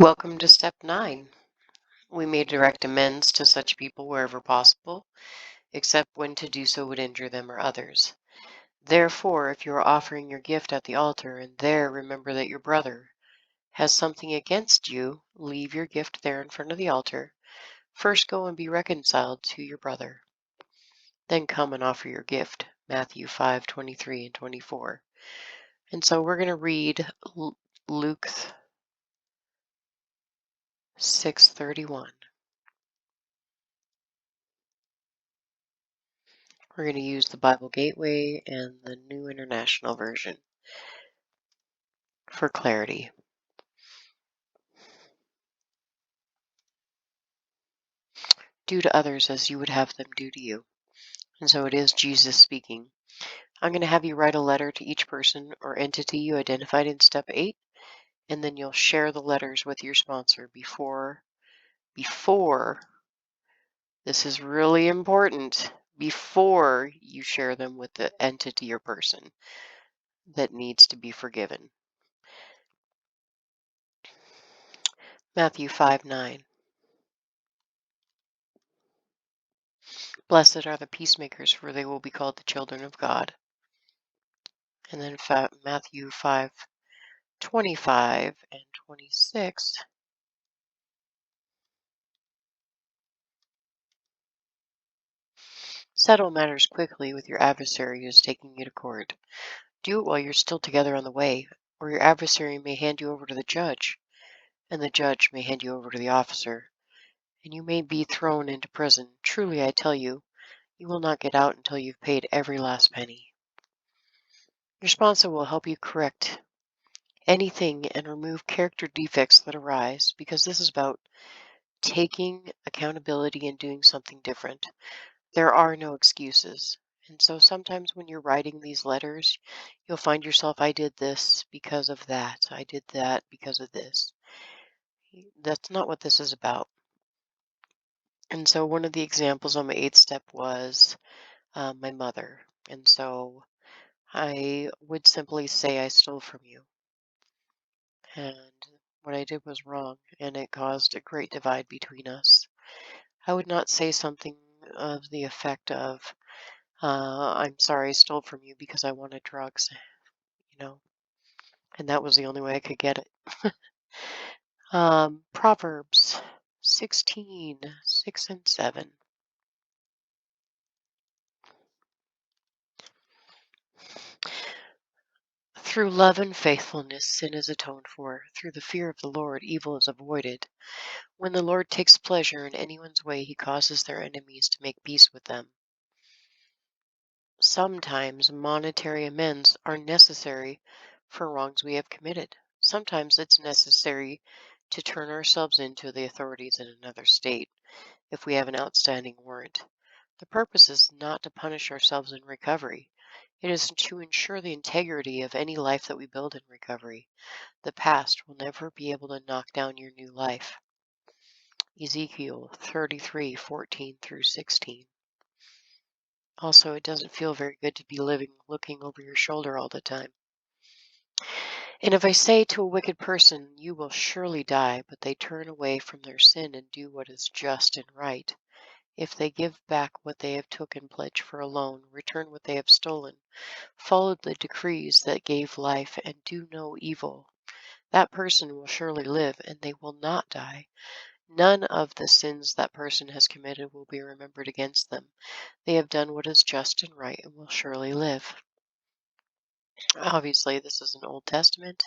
Welcome to step 9. We may direct amends to such people wherever possible, except when to do so would injure them or others. Therefore, if you are offering your gift at the altar and there remember that your brother has something against you, leave your gift there in front of the altar. First go and be reconciled to your brother. Then come and offer your gift. Matthew 5:23 and 24. And so we're going to read Luke 6:31. We're going to use the Bible Gateway and the New International Version for clarity. Do to others as you would have them do to you. And so it is Jesus speaking. I'm going to have you write a letter to each person or entity you identified in step 8, and then you'll share the letters with your sponsor before, this is really important, before you share them with the entity or person that needs to be forgiven. Matthew 5:9. Blessed are the peacemakers, for they will be called the children of God. And then Matthew 5:25 and 26. Settle matters quickly with your adversary who is taking you to court. Do it while you're still together on the way, or your adversary may hand you over to the judge, and the judge may hand you over to the officer, and you may be thrown into prison. Truly, I tell you, you will not get out until you've paid every last penny. Your sponsor will help you correct anything and remove character defects that arise, because this is about taking accountability and doing something different. There are no excuses. And so sometimes when you're writing these letters, you'll find yourself, I did this because of that. I did that because of this. That's not what this is about. And so one of the examples on my 8th step was my mother. And so I would simply say, I stole from you. And what I did was wrong, and it caused a great divide between us. I would not say something of the effect of, I'm sorry I stole from you because I wanted drugs, you know, and that was the only way I could get it. Proverbs 16:6 and 7. Through love and faithfulness, sin is atoned for. Through the fear of the Lord, evil is avoided. When the Lord takes pleasure in anyone's way, he causes their enemies to make peace with them. Sometimes monetary amends are necessary for wrongs we have committed. Sometimes it's necessary to turn ourselves in to the authorities in another state if we have an outstanding warrant. The purpose is not to punish ourselves in recovery. It is to ensure the integrity of any life that we build in recovery. The past will never be able to knock down your new life. Ezekiel 33:14 through 16. Also, it doesn't feel very good to be looking over your shoulder all the time. And if I say to a wicked person, you will surely die, but they turn away from their sin and do what is just and right, if they give back what they have took in pledge for a loan, return what they have stolen, follow the decrees that gave life, and do no evil, that person will surely live, and they will not die. None of the sins that person has committed will be remembered against them. They have done what is just and right and will surely live. Obviously, this is an Old Testament,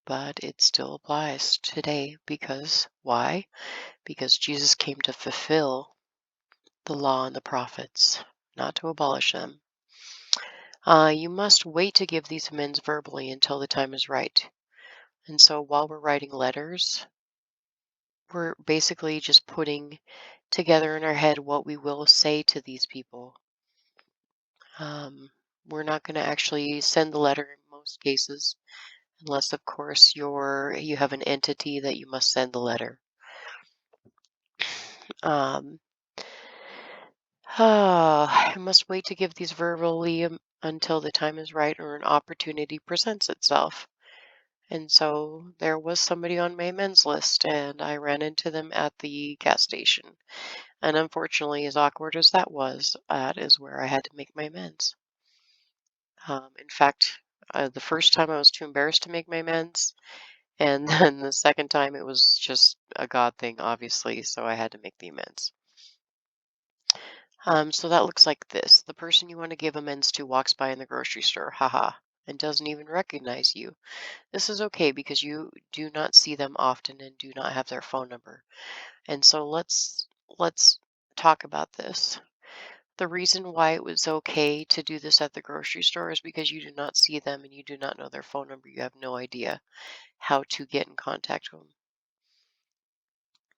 but it still applies today because why? Because Jesus came to fulfill the law and the prophets, not to abolish them. You must wait to give these amends verbally until the time is right. And so while we're writing letters, we're basically just putting together in our head what we will say to these people. Um, we're not going to actually send the letter in most cases, unless, of course, you have an entity that you must send the letter. I must wait to give these verbally until the time is right or an opportunity presents itself. And so there was somebody on my amends list, and I ran into them at the gas station. And unfortunately, as awkward as that is where I had to make my amends. In fact, the first time I was too embarrassed to make my amends, and then the second time it was just a God thing, obviously, so I had to make the amends. So that looks like this. The person you want to give amends to walks by in the grocery store, haha, and doesn't even recognize you. This is okay because you do not see them often and do not have their phone number. And so let's talk about this. The reason why it was okay to do this at the grocery store is because you do not see them and you do not know their phone number. You have no idea how to get in contact with them.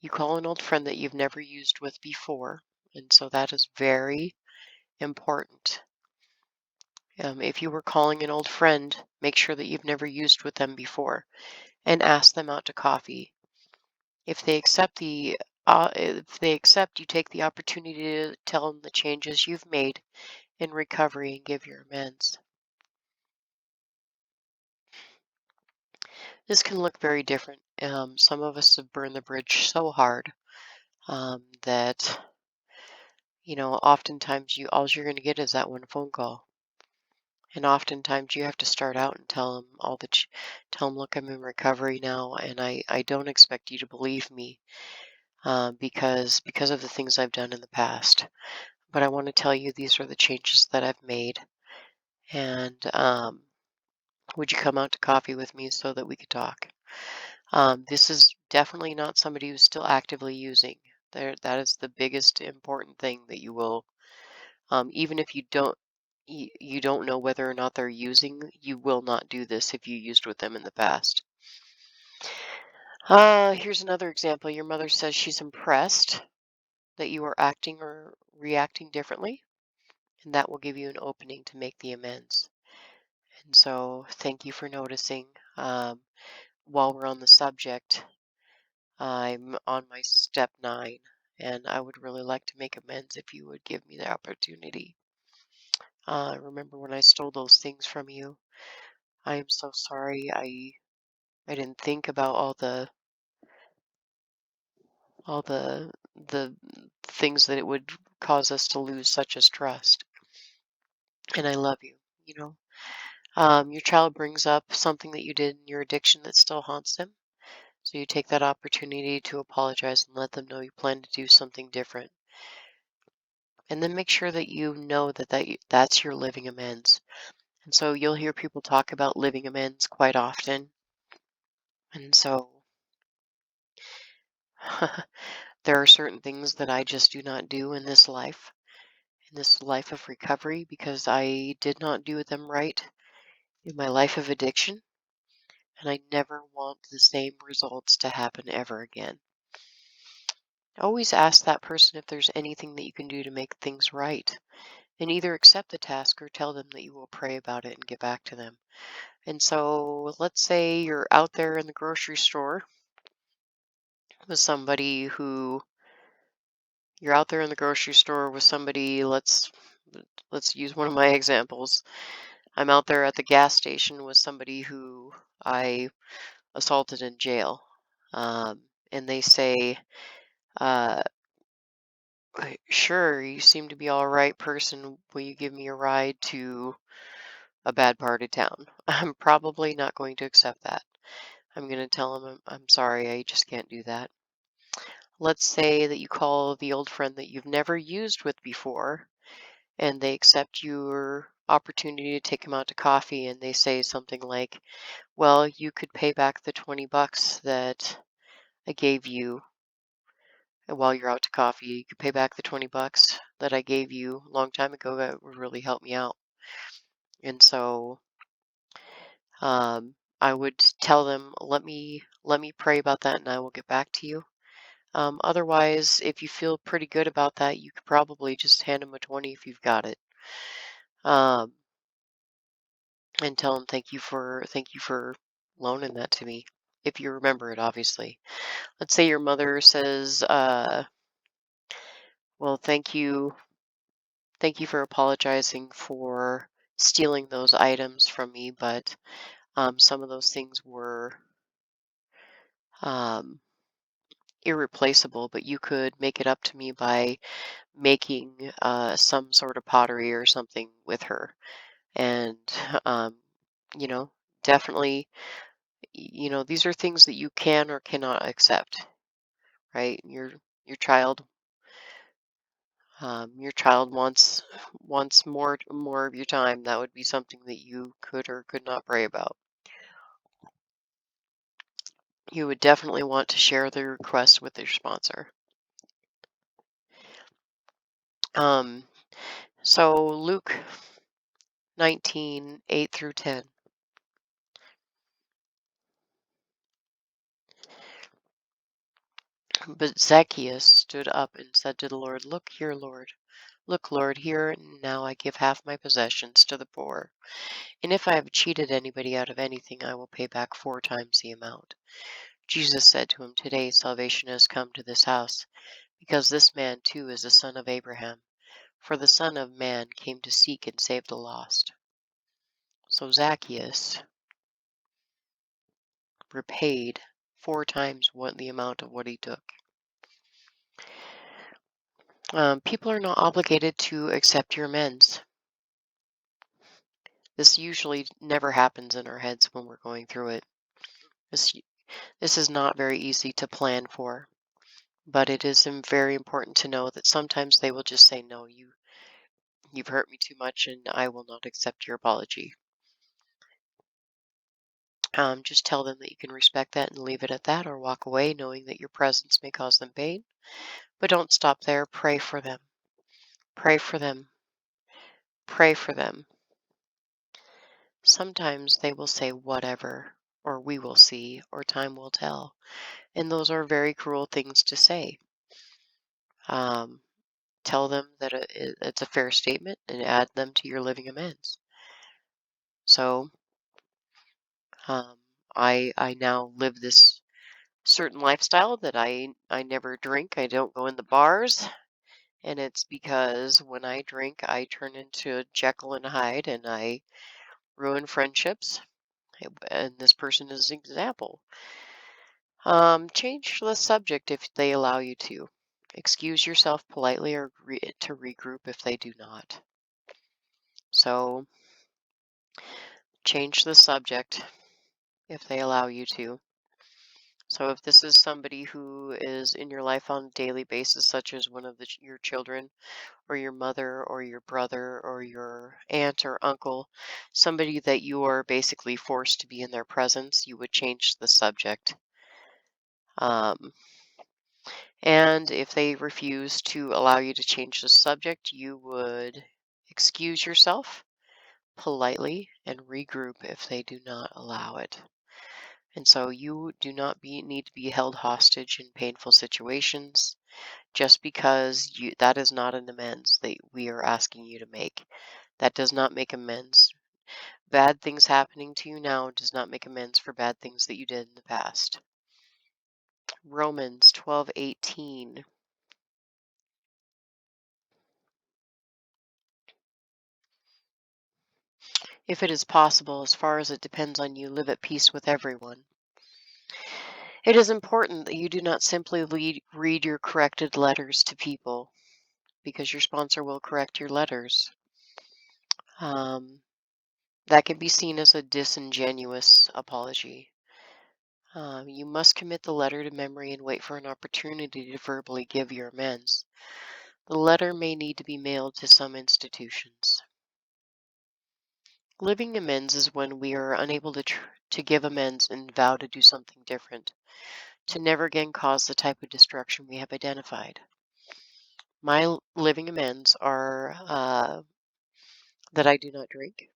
You call an old friend that you've never used with before, and so that is very important. If you were calling an old friend, make sure that you've never used with them before and ask them out to coffee. If they accept, you take the opportunity to tell them the changes you've made in recovery and give your amends. This can look very different. Some of us have burned the bridge so hard that oftentimes all you're going to get is that one phone call. And oftentimes you have to start out and tell them tell them, look, I'm in recovery now, and I don't expect you to believe me because of the things I've done in the past. But I want to tell you these are the changes that I've made, and would you come out to coffee with me so that we could talk? This is definitely not somebody who's still actively using. That is the biggest important thing that you will, even if you don't know whether or not they're using, you will not do this if you used with them in the past. Here's another example. Your mother says she's impressed that you are acting or reacting differently, and that will give you an opening to make the amends. And so, thank you for noticing. Um, while we're on the subject, I'm on my step 9, and I would really like to make amends if you would give me the opportunity. Remember when I stole those things from you? I am so sorry. I didn't think about all the things that it would cause us to lose, such as trust. And I love you. You know, your child brings up something that you did in your addiction that still haunts them. So you take that opportunity to apologize and let them know you plan to do something different. And then make sure that you know that's your living amends. And so you'll hear people talk about living amends quite often. And so there are certain things that I just do not do in this life of recovery, because I did not do them right in my life of addiction. And I never want the same results to happen ever again. Always ask that person if there's anything that you can do to make things right, and either accept the task or tell them that you will pray about it and get back to them. And so let's say with somebody who you're out there in the grocery store with somebody, let's use one of my examples. I'm out there at the gas station with somebody who I assaulted in jail. And they say, uh, sure, you seem to be all right person. Will you give me a ride to a bad part of town? I'm probably not going to accept that. I'm going to tell them I'm sorry, I just can't do that. Let's say that you call the old friend that you've never used with before, and they accept your opportunity to take them out to coffee, and they say something like, well, you could pay back the $20 that I gave you while you're out to coffee. You could pay back the $20 that I gave you a long time ago. That would really help me out. And so I would tell them, let me pray about that, and I will get back to you. Otherwise, if you feel pretty good about that, you could probably just hand them a 20 if you've got it, um, and tell them thank you for loaning that to me, if you remember it, obviously. Let's say your mother says, "Well, thank you for apologizing for stealing those items from me, but Some of those things were um, irreplaceable, but you could make it up to me by making some sort of pottery or something with her. And, um, you know, definitely, these are things that you can or cannot accept, right? Your child, your child wants more of your time. That would be something that you could or could not pray about. You would definitely want to share the request with your sponsor. Um, so Luke 19:8 through 10. But Zacchaeus stood up and said to the Lord, Look here, Lord. Look, Lord, here and now I give half my possessions to the poor. And if I have cheated anybody out of anything, I will pay back 4 times the amount. Jesus said to him, Today salvation has come to this house, because this man too is a son of Abraham. For the Son of Man came to seek and save the lost. So Zacchaeus repaid 4 times the amount of what he took. People are not obligated to accept your amends. This usually never happens in our heads when we're going through it. This this is not very easy to plan for, but it is very important to know that sometimes they will just say, "No, you've hurt me too much, and I will not accept your apology." Just tell them that you can respect that and leave it at that, or walk away, knowing that your presence may cause them pain. But don't stop there. Pray for them. Pray for them. Pray for them. Sometimes they will say whatever, or we will see, or time will tell. And those are very cruel things to say. Um, Tell them that it's a fair statement and add them to your living amends. So um, I now live this certain lifestyle that I never drink. I don't go in the bars, and it's because when I drink, I turn into a Jekyll and Hyde, and I ruin friendships. And this person is an example. Change the subject if they allow you to. Excuse yourself politely or to regroup if they do not. So change the subject if they allow you to. So if this is somebody who is in your life on a daily basis, such as one of your children or your mother or your brother or your aunt or uncle, somebody that you are basically forced to be in their presence, you would change the subject. Um, And if they refuse to allow you to change the subject, you would excuse yourself politely and regroup if they do not allow it. And so you do not need to be held hostage in painful situations just because that is not an amends that we are asking you to make. That does not make amends. Bad things happening to you now does not make amends for bad things that you did in the past. Romans 12:18. If it is possible, as far as it depends on you, live at peace with everyone. It is important that you do not simply read your corrected letters to people because your sponsor will correct your letters. Um, that can be seen as a disingenuous apology. You must commit the letter to memory and wait for an opportunity to verbally give your amends. The letter may need to be mailed to some institutions. Living amends is when we are unable to give amends and vow to do something different, to never again cause the type of destruction we have identified. My living amends are that I do not drink.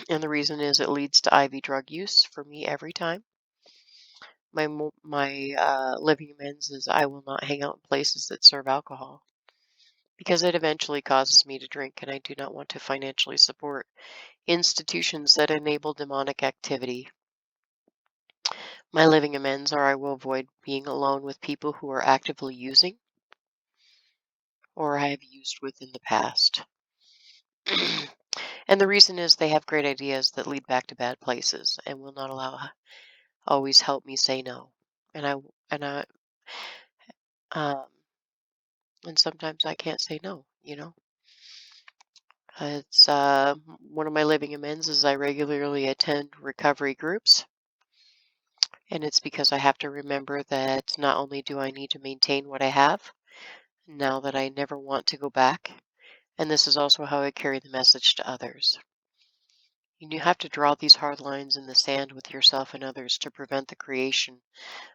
And the reason is it leads to IV drug use for me every time. My living amends is I will not hang out in places that serve alcohol because it eventually causes me to drink, and I do not want to financially support institutions that enable demonic activity. My living amends are I will avoid being alone with people who are actively using or I have used with in the past. And the reason is they have great ideas that lead back to bad places and will not always help me say no. And I um and sometimes I can't say no. It's one of my living amends is I regularly attend recovery groups, and it's because I have to remember that not only do I need to maintain what I have now that I never want to go back, and this is also how I carry the message to others. And you have to draw these hard lines in the sand with yourself and others to prevent the creation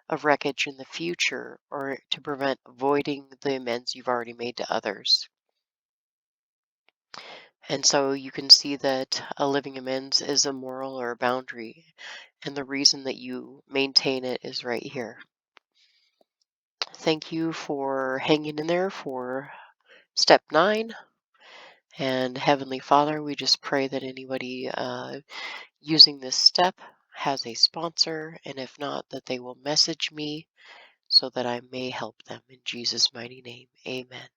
of wreckage in the future or to prevent avoiding the amends you've already made to others. And so you can see that a living amends is a moral or a boundary, and the reason that you maintain it is right here. Thank you for hanging in there for step 9. And Heavenly Father, we just pray that anybody using this step has a sponsor, and if not, that they will message me so that I may help them. In Jesus' mighty name, amen.